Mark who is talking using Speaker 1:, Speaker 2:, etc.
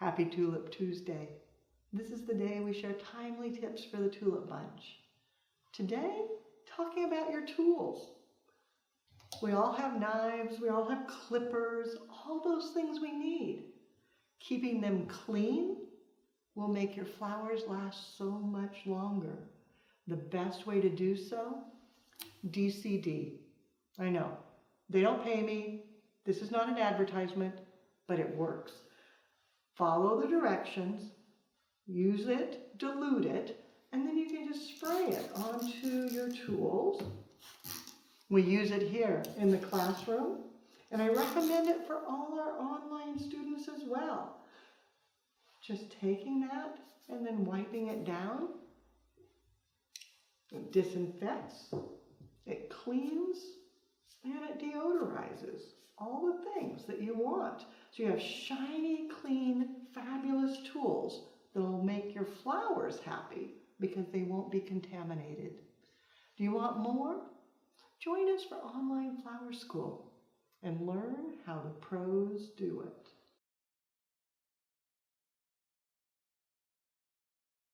Speaker 1: Happy Tulip Tuesday. This is the day we share timely tips for the Tulip Bunch. Today, talking about your tools. We all have knives, we all have clippers, all those things we need. Keeping them clean will make your flowers last so much longer. The best way to do so, DCD. I know, they don't pay me. This is not an advertisement, but it works. Follow the directions, use it, dilute it, and then you can just spray it onto your tools. We use it here in the classroom, and I recommend it for all our online students as well. Just taking that and then wiping it down. It disinfects, it cleans, and it deodorizes. All the things that you want. So you have shiny, clean, fabulous tools that will make your flowers happy because they won't be contaminated. Do you want more? Join us for online flower school and learn how the pros do it.